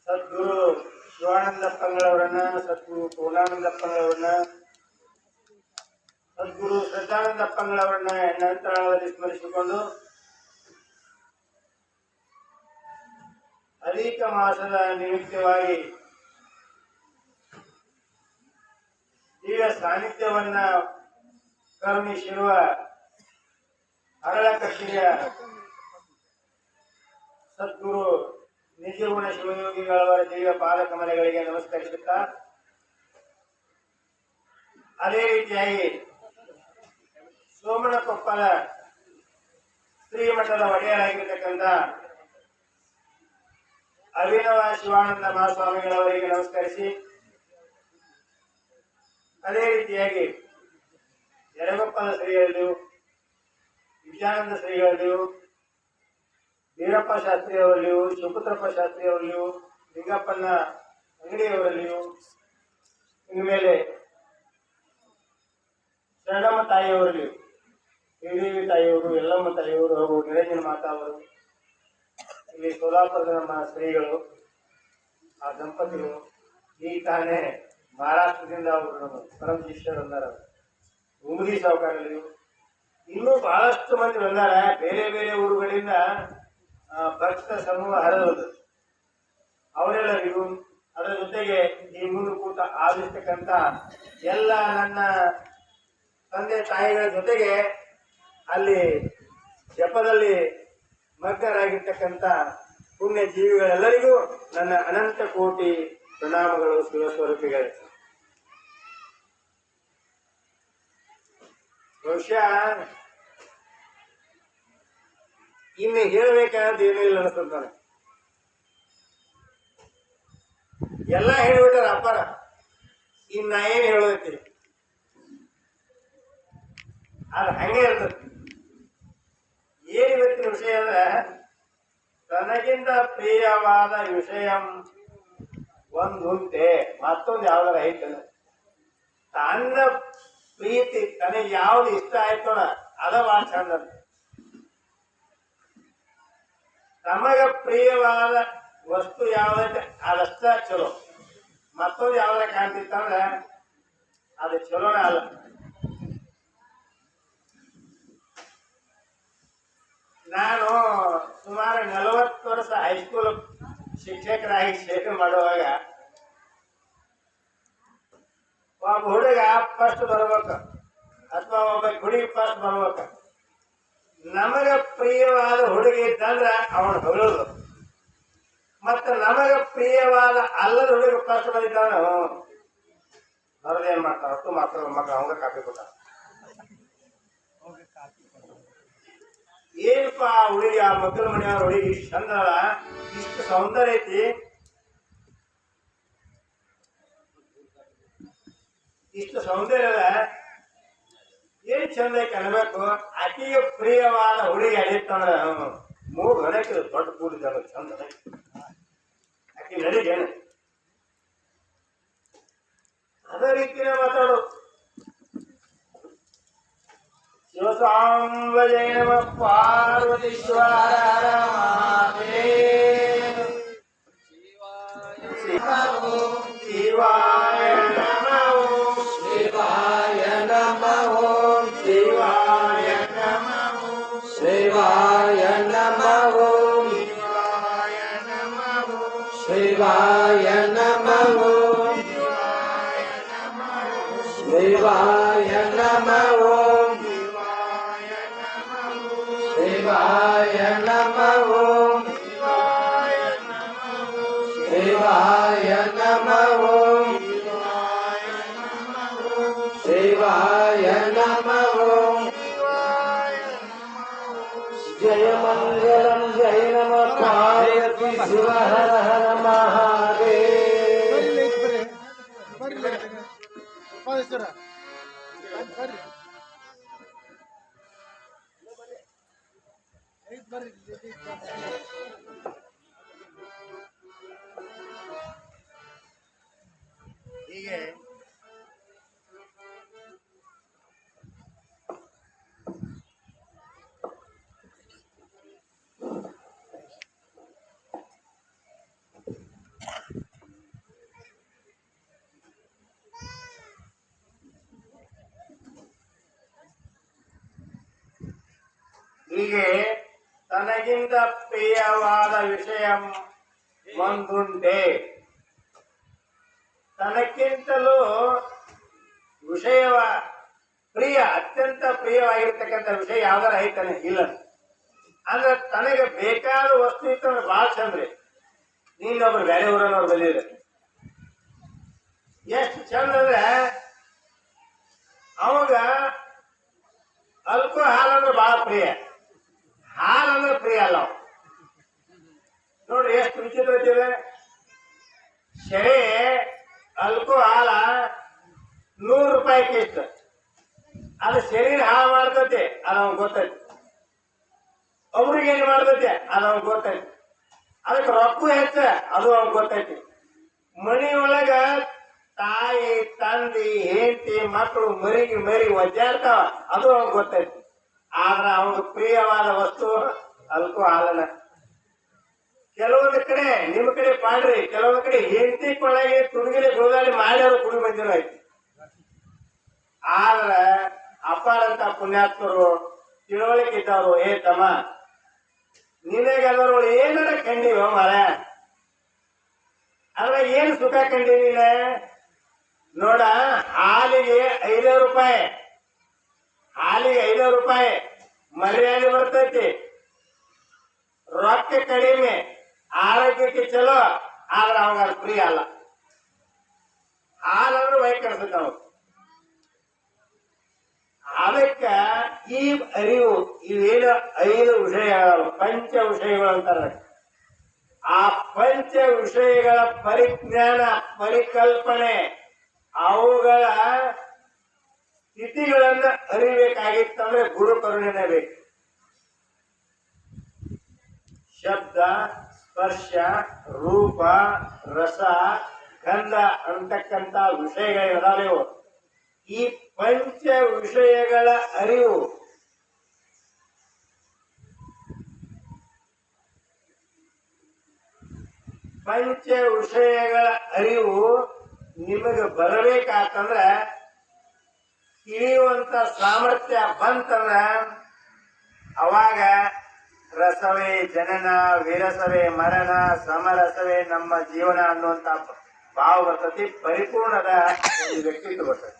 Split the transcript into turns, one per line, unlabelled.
ಸದ್ಗುರು ಶಿವಾನಂದಪ್ಪಂಗಳವರನ್ನ, ಸದ್ಗುರು ಪೂರ್ಣಾನಂದಪ್ಪಂಗಳವರನ್ನ, ಸದ್ಗುರು ಶ್ರದ್ಧಾನಂದಪ್ಪಂಗಳವರನ್ನ ನಂತರದಲ್ಲಿ ಸ್ಮರಿಸಿಕೊಂಡು ಅಧಿಕ ಮಾಸದ ನಿಮಿತ್ತವಾಗಿ ದಿವ್ಯ ಸಾನ್ನಿಧ್ಯವನ್ನ ಕರುಣಿಸಿರುವ ಅರಳಕಟ್ಟಿಯ ಸದ್ಗುರು ನಿಜಗುಣ ಶಿವಯೋಗಿಗಳವರ ದಿವ್ಯ ಪಾದಕಮಲಗಳಿಗೆ ನಮಸ್ಕರಿಸುತ್ತಾ, ಅದೇ ರೀತಿಯಾಗಿ ಸೋಮನಕೊಪ್ಪದ ಶ್ರೀಮಠದ ಒಡೆಯರಾಗಿರ್ತಕ್ಕಂಥ ಅಭಿನವ ಶಿವಾನಂದ ಮಹಾಸ್ವಾಮಿಗಳವರಿಗೆ ನಮಸ್ಕರಿಸಿ, ಅದೇ ರೀತಿಯಾಗಿ ಯರಗೊಪ್ಪದ ಶ್ರೀಗಳಲ್ಲಿಯೂ, ವಿಜಯಾನಂದ ಶ್ರೀಗಳಲ್ಲಿಯೂ, ವೀರಪ್ಪ ಶಾಸ್ತ್ರಿಯವರಲ್ಲಿಯೂ, ಶಿವಪುತ್ರಪ್ಪ ಶಾಸ್ತ್ರಿಯವರಲ್ಲಿಯೂ, ಲಿಂಗಪ್ಪನ ಅಂಗಡಿಯವರಲ್ಲಿಯೂ, ಇನ್ಮೇಲೆ ಶರಣಮ್ಮ ತಾಯಿಯವರಲ್ಲಿಯೂ, ಶ್ರೀದೇವಿ ತಾಯಿಯವರು, ಯಲ್ಲಮ್ಮ ತಾಯಿಯವರು ಹಾಗೂ ನಿರಂಜನ ಮಾತಾ ಅವರು, ಇಲ್ಲಿ ಸೋಲಾಪುರದ ನಮ್ಮ ಶ್ರೀಗಳು, ಆ ದಂಪತಿಗಳು ಈ ತಾನೇ ಮಹಾರಾಷ್ಟ್ರದಿಂದ ಅವರು ಪರಮ ಶಿಷ್ಯರು ಬಂದಾರ. ಉಮದಿ ಸಾವುಕಾರಲ್ಲಿಯೂ ಇನ್ನೂ ಬಹಳಷ್ಟು ಮಂದಿ ಬಂದಾರ. ಬೇರೆ ಬೇರೆ ಊರುಗಳಿಂದ ಭಕ್ತ ಸಮೂಹ ಹರಿದು ಅವರೆಲ್ಲರಿಗೂ, ಅದರ ಜೊತೆಗೆ ಈ ಮುಂದೆ ಕೂಟ ಆಲಿಸ್ತಕ್ಕಂಥ ಎಲ್ಲ ನನ್ನ ತಂದೆ ತಾಯಿಗಳ ಜೊತೆಗೆ ಅಲ್ಲಿ ಜಪದಲ್ಲಿ ಮಗ್ನರಾಗಿರ್ತಕ್ಕಂಥ ಪುಣ್ಯ ಜೀವಿಗಳೆಲ್ಲರಿಗೂ ನನ್ನ ಅನಂತ ಕೋಟಿ ಪ್ರಣಾಮಗಳು. ಶಿವಸ್ವರೂಪಿಗಳೇ, ಬಹುಶಃ ಇನ್ನು ಹೇಳಬೇಕಾದ ಏನೂ ಇಲ್ಲ ಅನಿಸ್ತಾನೆ. ಎಲ್ಲ ಹೇಳಿಬಿಟ್ಟಾರ ಅಪ್ಪಾರ, ಇನ್ನು ನಾ ಏನು ಹೇಳೋದೈತಿ ಅದು ಹಂಗೆ ಇರ್ತದೆ. ಏನು ಇವತ್ತಿನ ವಿಷಯ ಅಂದ್ರೆ, ತನಗಿಂತ ಪ್ರಿಯವಾದ ವಿಷಯ ಒಂದುಂಟೆ, ಮತ್ತೊಂದು ಯಾವ್ದಾರ ಐತಲ್ಲ. ತನ್ನ ಪ್ರೀತಿ ತನಗೆ ಯಾವ್ದು ಇಷ್ಟ ಆಯ್ತೋಣ ಅದ ಭಾಳ ಚಂದ. ತಮಗ ಪ್ರಿಯವಾದ ವಸ್ತು ಯಾವ್ದೈತೆ ಅದಷ್ಟ ಚಲೋ, ಮತ್ತೊಂದು ಯಾವ್ದಾರ ಕಾಣ್ತಿತ್ತಂದ್ರೆ ಅದು ಚಲೋನೇ ಅಲ್ಲ. ನಾನು ಸುಮಾರು 40 ವರ್ಷ ಹೈಸ್ಕೂಲ್ ಶಿಕ್ಷಕರಾಗಿ ಸೇವೆ ಮಾಡುವಾಗ ಒಬ್ಬ ಹುಡುಗ ಫಸ್ಟ್ ಬರ್ಬೇಕು ಅಥವಾ ಒಬ್ಬ ಹುಡುಗಿ ಫಸ್ಟ್ ಬರ್ಬೇಕು. ನಮಗ ಪ್ರಿಯವಾದ ಹುಡುಗಿ ಇದ್ದಂದ್ರೆ ಅವನು ಹೊಗಳೋದು, ಮತ್ತು ನಮಗ ಪ್ರಿಯವಾದ ಅಲ್ಲದ ಹುಡುಗಿ ಫಸ್ಟ್ ಬಂದಿದ್ದಾನೆ ಅವ್ರದ್ದೇನ್ ಮಾಡ್ತಾರ, ಅಷ್ಟು ಮಾತ್ರ ಮಕ್ಕಳು ಅವಂಗ ಕಾಪಿ ಕೊಟ್ಟ. ಏನಪ್ಪ ಆ ಹುಡುಗಿ, ಆ ಮಕ್ಕಳ ಮನೆಯವ್ರ ಹುಡುಗಿ ಇಷ್ಟು ಚಂದ, ಇಷ್ಟು ಸೌಂದರ್ಯ ಐತಿ, ಇಷ್ಟು ಸೌಂದರ್ಯ ಅದ, ಏನ್ ಚಂದ ಐತಿ ಅನ್ಬೇಕು. ಆಕೆಗೆ ಪ್ರಿಯವಾದ ಹುಡುಗಿ ಅಡಿತಾಳ, 3 ಗಣಕ್ಕೆ ದೊಡ್ಡ ಕೂಡಿದ್ದಾಳ, ಚಂದ ಆಕೆ ನಡಿಗೇನು ಅದೇ ರೀತಿಯ ಮಾತಾಡೋದು. ಶಿವಸಾಂಬ ಜಯ ನಮ ಪಾರ್ವತೀಶ್ವರ ಶಿವಾಯ ನಮೋ ಶಿವಾಯ ನಮೋ ಶಿವಾಯ ನಮೋ ಶಿವಾಯ ನಮೋ ಶಿವಾಯ ನಮೋ ಶಿವಾಯ ನಮೋ ಶಿವಾಯ ನಮೋ ಶಿವಾಯ ನಮೋ ಶಿವಾಯ ನಮೋ ಜಯ ಮಂಗಳಂ ಜಯ ನಮ ಪಾರ್ವತಿ ಶಿವ ಹರ ಹರ ಹೀಗೆ ತನಗಿಂತ ಪ್ರಿಯವಾದ ವಿಷಯ ಒಂದುಂಟೆ. ತನಕ್ಕಿಂತಲೂ ವಿಷಯವ ಪ್ರಿಯ, ಅತ್ಯಂತ ಪ್ರಿಯವಾಗಿರ್ತಕ್ಕಂಥ ವಿಷಯ ಯಾವ್ದಾರ ಐತಾನೆ ಇಲ್ಲ. ಅಂದ್ರೆ ತನಗೆ ಬೇಕಾದ ವಸ್ತು ಇತ್ತು ಅಂದ್ರೆ ಬಹಳ ಚಂದ್ರಿ. ನೀನೊಬ್ರು ಬೇರೆ ಊರನ್ನವ್ರು ಬಂದಿದ್ರೆ ಎಷ್ಟು ಚಂದ ಅಂದ್ರೆ ಅವಾಗ ಅಲ್ಕೋ ಹಾಲಂದ್ರೆ ಬಹಳ ಪ್ರಿಯ, ಹಾಲಂದ್ರೆ ಪ್ರಿಯ ಅಲ್ಲ ಅವ. ನೋಡ್ರಿ ಎಷ್ಟು ವಿಚಿತ್ರ ಐತಿದೆ. ಸರಿ ಅಲ್ಕೋ ಹಾಲ 100 ರೂಪಾಯಿ ಇಷ್ಟ, ಅದು ಶರೀರ ಹಾಳು ಮಾಡ್ತೈತಿ, ಅದು ಅವ್ನು ಗೊತ್ತೈತಿ. ಒಬ್ರಿಗೆ ಏನ್ ಮಾಡ್ತೈತಿ ಅದು ಅವ್ನು ಗೊತ್ತೈತಿ. ಅದಕ್ಕೆ ರೊಕ್ಕ ಹೆಚ್ಚ ಅದು ಅವ್ನು ಗೊತ್ತೈತಿ. ಮನಿಯೊಳಗ ತಾಯಿ ತಂದಿ ಹೆಂಡತಿ ಮಕ್ಕಳು ಮರಿ ಒದ್ದಾಡ್ತಾವ, ಅದು ಅವ್ನು ಗೊತ್ತೈತಿ. ಆದ್ರ ಅವನಿಗೆ ಪ್ರಿಯವಾದ ವಸ್ತು ಅಲ್ಕೋ ಹಾಲನ. ಕೆಲವೊಂದು ಕಡೆ ನಿಮ್ಮ ಕಡೆ ಪಾಡ್ರಿ, ಕೆಲವೊಂದು ಕಡೆ ಹೆಂಡತಿ ಕೊಳಗೆ ತುಡುಗಿಲಿ ಗೋದಾಳಿ ಮಾಡಿ ಅವರು ಕುಡಿ ಬಂದಿರೋ ಐತಿ. ಆದ್ರ ಅಪಾರಂತ ಪುಣ್ಯಾತ್ಮರು ತಿಳುವಳಿಕೆ ಇದ್ದವರು, ಏ ತಮ್ಮ ನಿನಗೆಲ್ಲರೂ ಏನಾರ ಕಂಡಿವ ಮರ, ಅದ್ರ ಏನು ಸುಖ ಕಂಡಿ ನೀನ ನೋಡ. ಹಾಲಿಗೆ 5 ರೂಪಾಯಿ, ಹಾಲಿಗೆ 5 ರೂಪಾಯಿ ಮರ್ಯಾದೆ ಬರ್ತೈತಿ, ರೊಕ್ಕ ಕಡಿಮೆ, ಆರೋಗ್ಯಕ್ಕೆ ಚಲೋ, ಆದ್ರೆ ಅವಾಗ ಅದು ಪ್ರಿಯ ಅಲ್ಲ. ಹಾಲಂದ್ರೆ ವೈ ಕಡಿಸುತ್ತ ನಾವು. ಅದಕ್ಕ ಈ ಅರಿವು ಇವೇನು 5 ವಿಷಯಗಳು, ಪಂಚ ವಿಷಯಗಳು ಅಂತಾರೆ. ಆ ಪಂಚ ವಿಷಯಗಳ ಪರಿಜ್ಞಾನ, ಪರಿಕಲ್ಪನೆ, ಅವುಗಳ ಸ್ಥಿತಿಗಳನ್ನ ಅರಿಬೇಕಾಗಿತ್ತಂದ್ರೆ ಗುರು ಕರುಣೆನೇ ಬೇಕು. ಶಬ್ದ, ಸ್ಪರ್ಶ, ರೂಪ, ರಸ, ಗಂಧ ಅಂತಕ್ಕಂಥ ವಿಷಯಗಳಿದಾವೆವು. ಈ ಪಂಚ ವಿಷಯಗಳ ಅರಿವು ಪಂಚ ವಿಷಯಗಳ ಅರಿವು ನಿಮಗೆ ಬರಬೇಕಾತಂದ್ರ, ತಿಳಿಯುವಂತ ಸಾಮರ್ಥ್ಯ ಬಂತಂದ್ರ ಅವಾಗ ರಸವೇ ಜನನ, ವಿರಸವೇ ಮರಣ, ಸಮರಸವೇ ನಮ್ಮ ಜೀವನ ಅನ್ನುವಂತ ಭಾವ ಬರ್ತತಿ. ಪರಿಪೂರ್ಣದ ಒಂದು ವ್ಯಕ್ತಿತ್ವ ಬರ್ತದೆ.